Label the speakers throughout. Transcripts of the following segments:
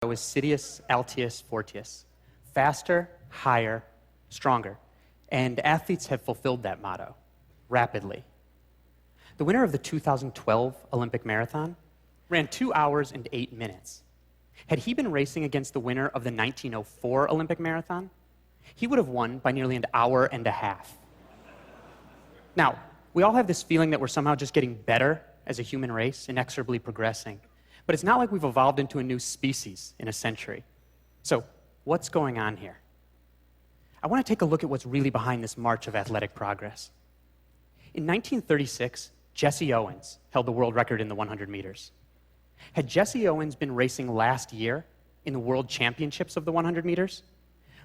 Speaker 1: is Sidius Altius Fortius, faster, higher, stronger. And athletes have fulfilled that motto rapidly. The winner of the 2012 Olympic marathon ran 2 hours and 8 minutes. Had he been racing against the winner of the 1904 Olympic marathon, he would have won by nearly an hour and a half. Now, we all have this feeling that we're somehow just getting better as a human race, inexorably progressing. But it's not like we've evolved into a new species in a century. So, what's going on here? I want to take a look at what's really behind this march of athletic progress. In 1936, Jesse Owens held the world record in the 100 meters. Had Jesse Owens been racing last year in the World Championships of the 100 meters,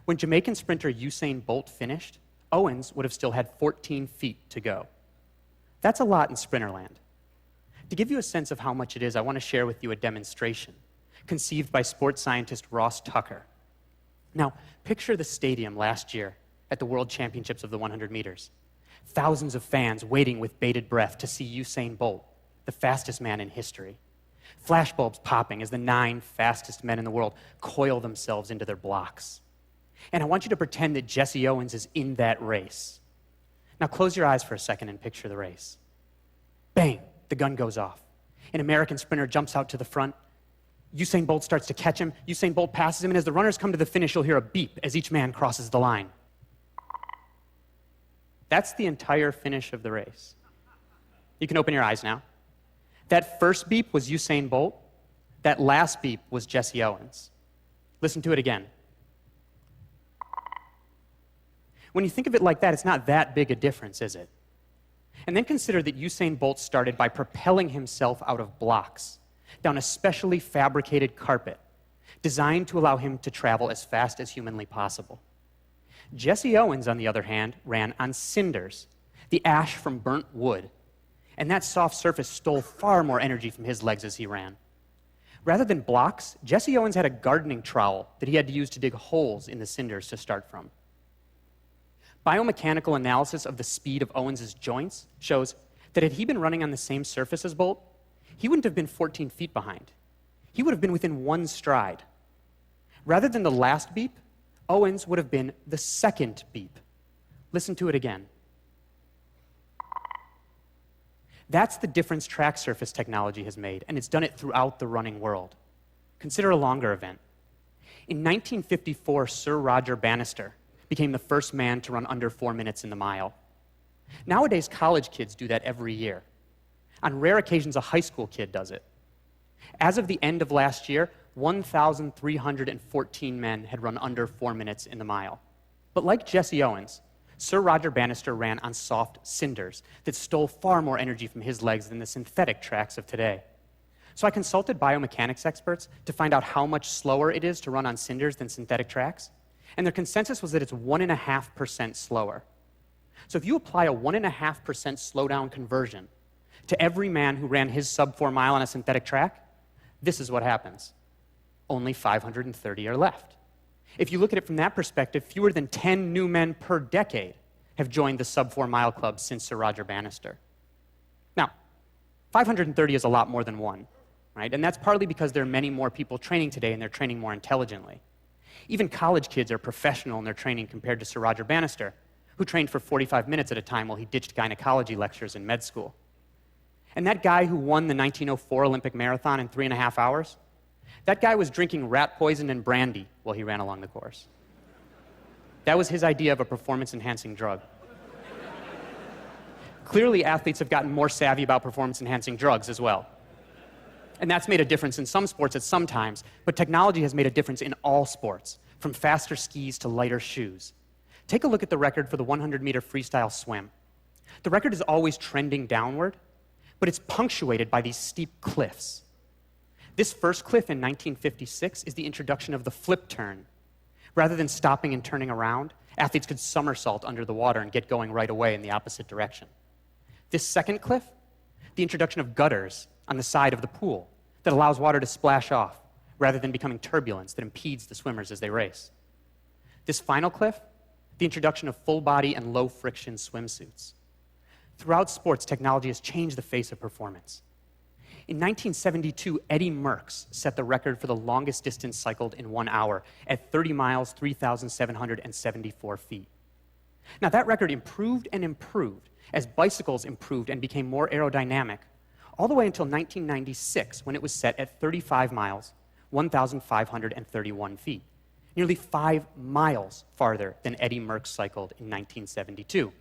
Speaker 1: when Jamaican sprinter Usain Bolt finished, Owens would have still had 14 feet to go. That's a lot in sprinterland. To give you a sense of how much it is, I want to share with you a demonstration conceived by sports scientist Ross Tucker. Now, picture the stadium last year at the World Championships of the 100 meters. Thousands of fans waiting with bated breath to see Usain Bolt, the fastest man in history. Flashbulbs popping as the 9 fastest men in the world coil themselves into their blocks. And I want you to pretend that Jesse Owens is in that race. Now close your eyes for a second and picture the race. Bang! The gun goes off. An American sprinter jumps out to the front. Usain Bolt starts to catch him. Usain Bolt passes him, and as the runners come to the finish, you'll hear a beep as each man crosses the line. That's the entire finish of the race. You can open your eyes now. That first beep was Usain Bolt. That last beep was Jesse Owens. Listen to it again. When you think of it like that, it's not that big a difference, is it? And then consider that Usain Bolt started by propelling himself out of blocks down a specially fabricated carpet designed to allow him to travel as fast as humanly possible. Jesse Owens, on the other hand, ran on cinders, the ash from burnt wood, and that soft surface stole far more energy from his legs as he ran. Rather than blocks, Jesse Owens had a gardening trowel that he had to use to dig holes in the cinders to start from. Biomechanical analysis of the speed of Owens' joints shows that had he been running on the same surface as Bolt, he wouldn't have been 14 feet behind. He would have been within 1 stride. Rather than the last beep, Owens would have been the second beep. Listen to it again. That's the difference track surface technology has made, and it's done it throughout the running world. Consider a longer event. In 1954, Sir Roger Bannister became the first man to run under 4 minutes in the mile. Nowadays, college kids do that every year. On rare occasions, a high school kid does it. As of the end of last year, 1,314 men had run under 4 minutes in the mile. But like Jesse Owens, Sir Roger Bannister ran on soft cinders that stole far more energy from his legs than the synthetic tracks of today. So I consulted biomechanics experts to find out how much slower it is to run on cinders than synthetic tracks. And their consensus was that it's 1.5% slower. So if you apply a 1.5% slowdown conversion to every man who ran his sub-4 mile on a synthetic track, this is what happens. Only 530 are left. If you look at it from that perspective, fewer than 10 new men per decade have joined the sub-4 mile club since Sir Roger Bannister. Now, 530 is a lot more than 1, right? And that's partly because there are many more people training today and they're training more intelligently. Even college kids are professional in their training compared to Sir Roger Bannister, who trained for 45 minutes at a time while he ditched gynecology lectures in med school. And that guy who won the 1904 Olympic marathon in 3.5 hours, that guy was drinking rat poison and brandy while he ran along the course. That was his idea of a performance-enhancing drug. Clearly, athletes have gotten more savvy about performance-enhancing drugs as well. And that's made a difference in some sports at some times, but technology has made a difference in all sports, from faster skis to lighter shoes. Take a look at the record for the 100-meter freestyle swim. The record is always trending downward, but it's punctuated by these steep cliffs. This first cliff in 1956 is the introduction of the flip turn. Rather than stopping and turning around, athletes could somersault under the water and get going right away in the opposite direction. This second cliff, the introduction of gutters on the side of the pool that allows water to splash off rather than becoming turbulence that impedes the swimmers as they race. This final cliff, the introduction of full body and low friction swimsuits. Throughout sports, technology has changed the face of performance. In 1972, Eddie Merckx set the record for the longest distance cycled in 1 hour at 30 miles, 3,774 feet. Now, that record improved and improved as bicycles improved and became more aerodynamic, all the way until 1996, when it was set at 35 miles, 1,531 feet, nearly 5 miles farther than Eddie Merckx cycled in 1972.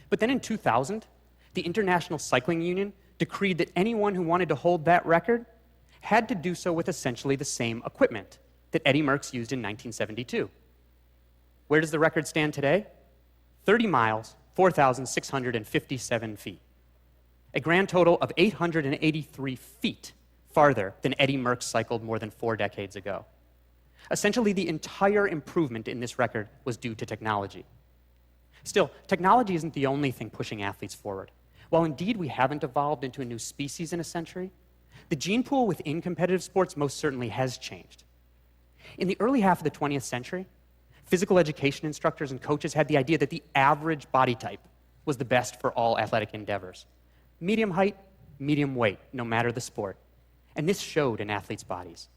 Speaker 1: But then in 2000, the International Cycling Union decreed that anyone who wanted to hold that record had to do so with essentially the same equipment that Eddie Merckx used in 1972. Where does the record stand today? 30 miles, 4,657 feet. A grand total of 883 feet farther than Eddie Merckx cycled more than 4 decades ago. Essentially, the entire improvement in this record was due to technology. Still, technology isn't the only thing pushing athletes forward. While indeed we haven't evolved into a new species in a century, the gene pool within competitive sports most certainly has changed. In the early half of the 20th century, physical education instructors and coaches had the idea that the average body type was the best for all athletic endeavors. Medium height, medium weight, no matter the sport. And this showed in athletes' bodies.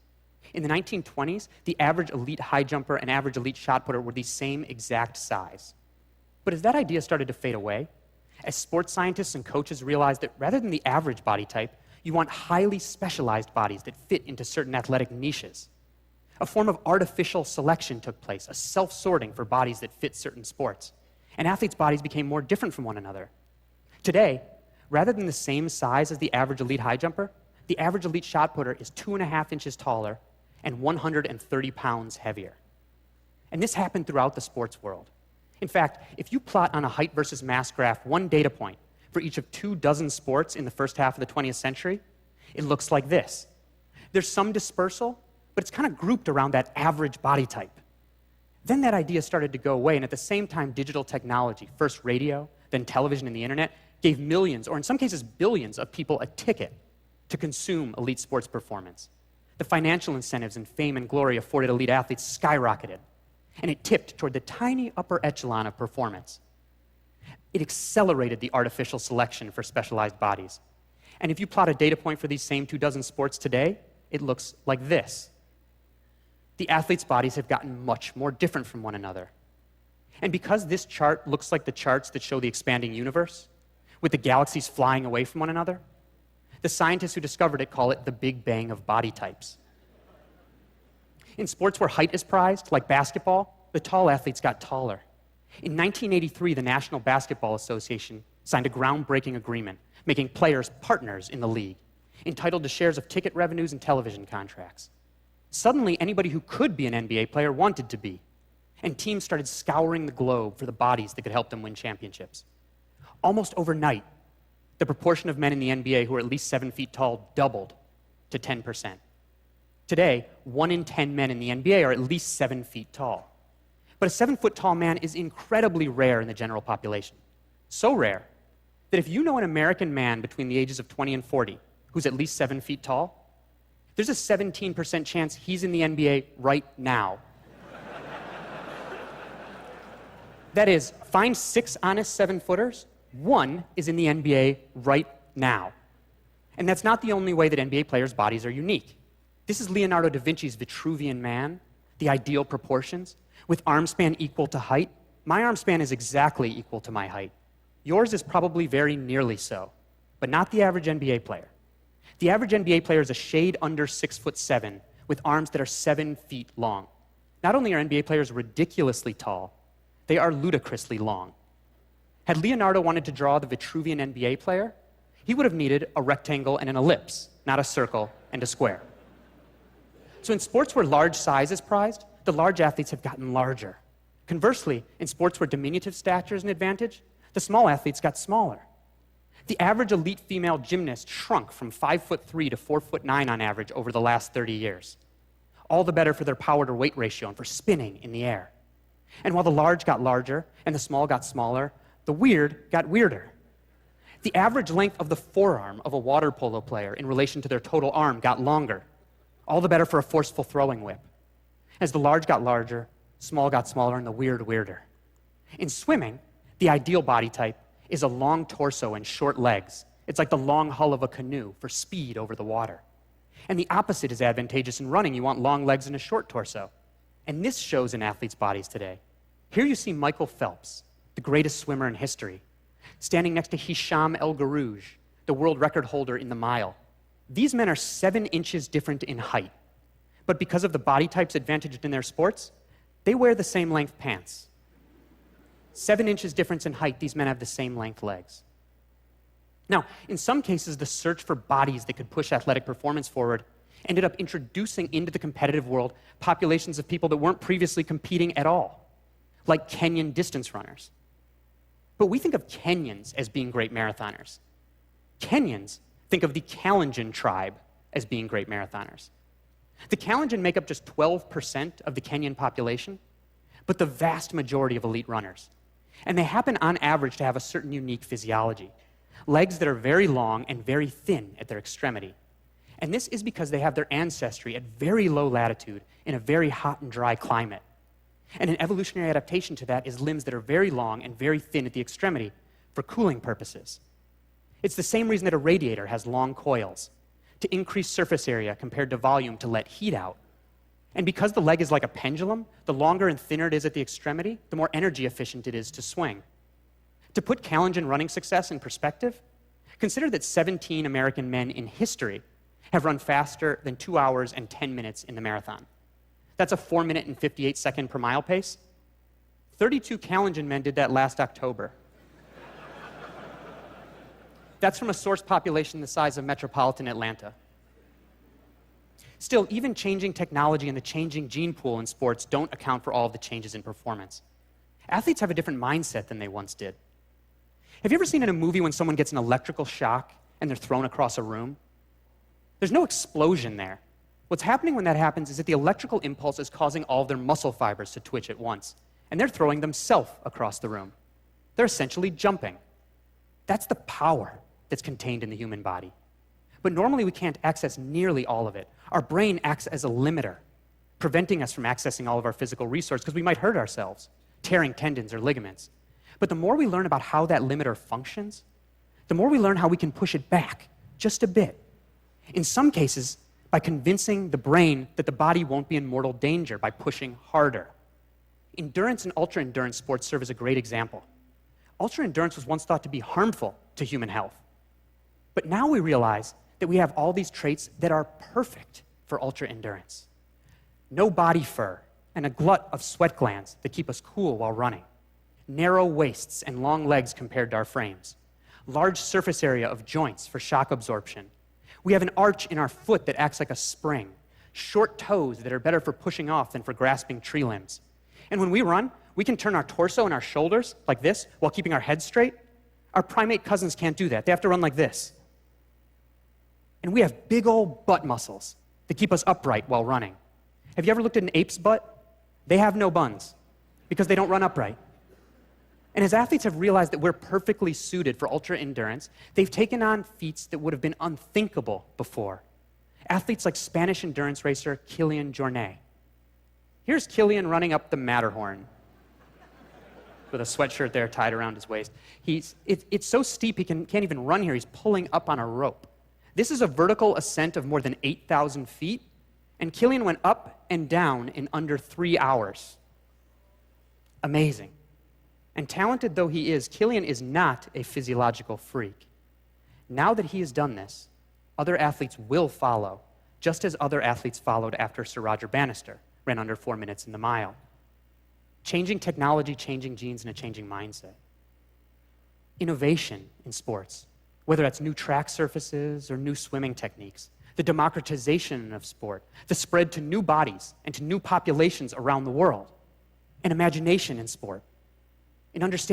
Speaker 1: In the 1920s, the average elite high jumper and average elite shot putter were the same exact size. But as that idea started to fade away, as sports scientists and coaches realized that rather than the average body type, you want highly specialized bodies that fit into certain athletic niches. A form of artificial selection took place, a self-sorting for bodies that fit certain sports. And athletes' bodies became more different from one another. Today, rather than the same size as the average elite high jumper, the average elite shot putter is 2.5 inches taller and 130 pounds heavier. And this happened throughout the sports world. In fact, if you plot on a height versus mass graph one data point for each of 24 sports in the first half of the 20th century, it looks like this. There's some dispersal, but it's kind of grouped around that average body type. Then that idea started to go away, and at the same time, digital technology, first radio, then television and the internet, gave millions, or in some cases billions, of people a ticket to consume elite sports performance. The financial incentives and fame and glory afforded elite athletes skyrocketed, and it tipped toward the tiny upper echelon of performance. It accelerated the artificial selection for specialized bodies. And if you plot a data point for these same 24 sports today, it looks like this. The athletes' bodies have gotten much more different from one another. And because this chart looks like the charts that show the expanding universe, with the galaxies flying away from one another, the scientists who discovered it call it the Big Bang of body types. In sports where height is prized, like basketball, the tall athletes got taller. In 1983, the National Basketball Association signed a groundbreaking agreement, making players partners in the league, entitled to shares of ticket revenues and television contracts. Suddenly, anybody who could be an NBA player wanted to be, and teams started scouring the globe for the bodies that could help them win championships. Almost overnight, the proportion of men in the NBA who are at least 7 feet tall doubled to 10%. Today, 1 in 10 men in the NBA are at least 7 feet tall. But a 7-foot-tall man is incredibly rare in the general population. So rare that if you know an American man between the ages of 20 and 40 who's at least 7 feet tall, there's a 17% chance he's in the NBA right now. That is, find 6 honest 7-footers, 1 is in the NBA right now. And that's not the only way that NBA players' bodies are unique. This is Leonardo da Vinci's Vitruvian Man, the ideal proportions, with arm span equal to height. My arm span is exactly equal to my height. Yours is probably very nearly so, but not the average NBA player. The average NBA player is a shade under 6'7", with arms that are 7 feet long. Not only are NBA players ridiculously tall, they are ludicrously long. Had Leonardo wanted to draw the Vitruvian NBA player, he would have needed a rectangle and an ellipse, not a circle and a square. So in sports where large size is prized, the large athletes have gotten larger. Conversely, in sports where diminutive stature is an advantage, the small athletes got smaller. The average elite female gymnast shrunk from 5'3" to 4'9" on average over the last 30 years. All the better for their power to weight ratio and for spinning in the air. And while the large got larger and the small got smaller, the weird got weirder. The average length of the forearm of a water polo player in relation to their total arm got longer. All the better for a forceful throwing whip. As the large got larger, small got smaller, and the weird weirder. In swimming, the ideal body type is a long torso and short legs, It's like the long hull of a canoe for speed over the water. And the opposite is advantageous in running. You want long legs and a short torso. And this shows in athletes' bodies today. Here you see Michael Phelps, the greatest swimmer in history, standing next to Hicham El Guerrouj, the world record holder in the mile. These men are 7 inches different in height. But because of the body types advantaged in their sports, they wear the same length pants. 7 inches difference in height, these men have the same length legs. Now, in some cases, the search for bodies that could push athletic performance forward ended up introducing into the competitive world populations of people that weren't previously competing at all, like Kenyan distance runners. But we think of Kenyans as being great marathoners. Kenyans think of the Kalenjin tribe as being great marathoners. The Kalenjin make up just 12% of the Kenyan population, but the vast majority of elite runners. And they happen on average to have a certain unique physiology. Legs that are very long and very thin at their extremity. And this is because they have their ancestry at very low latitude in a very hot and dry climate. And an evolutionary adaptation to that is limbs that are very long and very thin at the extremity for cooling purposes. It's the same reason that a radiator has long coils, to increase surface area compared to volume to let heat out. And because the leg is like a pendulum, the longer and thinner it is at the extremity, the more energy efficient it is to swing. To put Kalenjin running success in perspective, consider that 17 American men in history have run faster than 2 hours and 10 minutes in the marathon. That's a 4 minute and 58 second per mile pace. 32 Kalenjin men did that last October. That's from a source population the size of metropolitan Atlanta. Still, even changing technology and the changing gene pool in sports don't account for all of the changes in performance. Athletes have a different mindset than they once did. Have you ever seen in a movie when someone gets an electrical shock and they're thrown across a room? There's no explosion there. What's happening when that happens is that the electrical impulse is causing all of their muscle fibers to twitch at once, and they're throwing themselves across the room. They're essentially jumping. That's the power that's contained in the human body. But normally we can't access nearly all of it. Our brain acts as a limiter, preventing us from accessing all of our physical resources because we might hurt ourselves, tearing tendons or ligaments. But the more we learn about how that limiter functions, the more we learn how we can push it back just a bit. In some cases, by convincing the brain that the body won't be in mortal danger by pushing harder. Endurance and ultra-endurance sports serve as a great example. Ultra-endurance was once thought to be harmful to human health. But now we realize that we have all these traits that are perfect for ultra-endurance. No body fur and a glut of sweat glands that keep us cool while running. Narrow waists and long legs compared to our frames. Large surface area of joints for shock absorption. We have an arch in our foot that acts like a spring. Short toes that are better for pushing off than for grasping tree limbs. And when we run, we can turn our torso and our shoulders like this while keeping our head straight. Our primate cousins can't do that. They have to run like this. And we have big old butt muscles that keep us upright while running. Have you ever looked at an ape's butt? They have no buns because they don't run upright. And as athletes have realized that we're perfectly suited for ultra-endurance, they've taken on feats that would have been unthinkable before. Athletes like Spanish endurance racer Kilian Jornet. Here's Kilian running up the Matterhorn with a sweatshirt there tied around his waist. It's so steep he can't even run here. He's pulling up on a rope. This is a vertical ascent of more than 8,000 feet, and Kilian went up and down in under 3 hours. Amazing. And talented though he is, Kilian is not a physiological freak. Now that he has done this, other athletes will follow, just as other athletes followed after Sir Roger Bannister ran under 4 minutes in the mile. Changing technology, changing genes, and a changing mindset. Innovation in sports, whether that's new track surfaces or new swimming techniques, the democratization of sport, the spread to new bodies and to new populations around the world, and imagination in sport, and understanding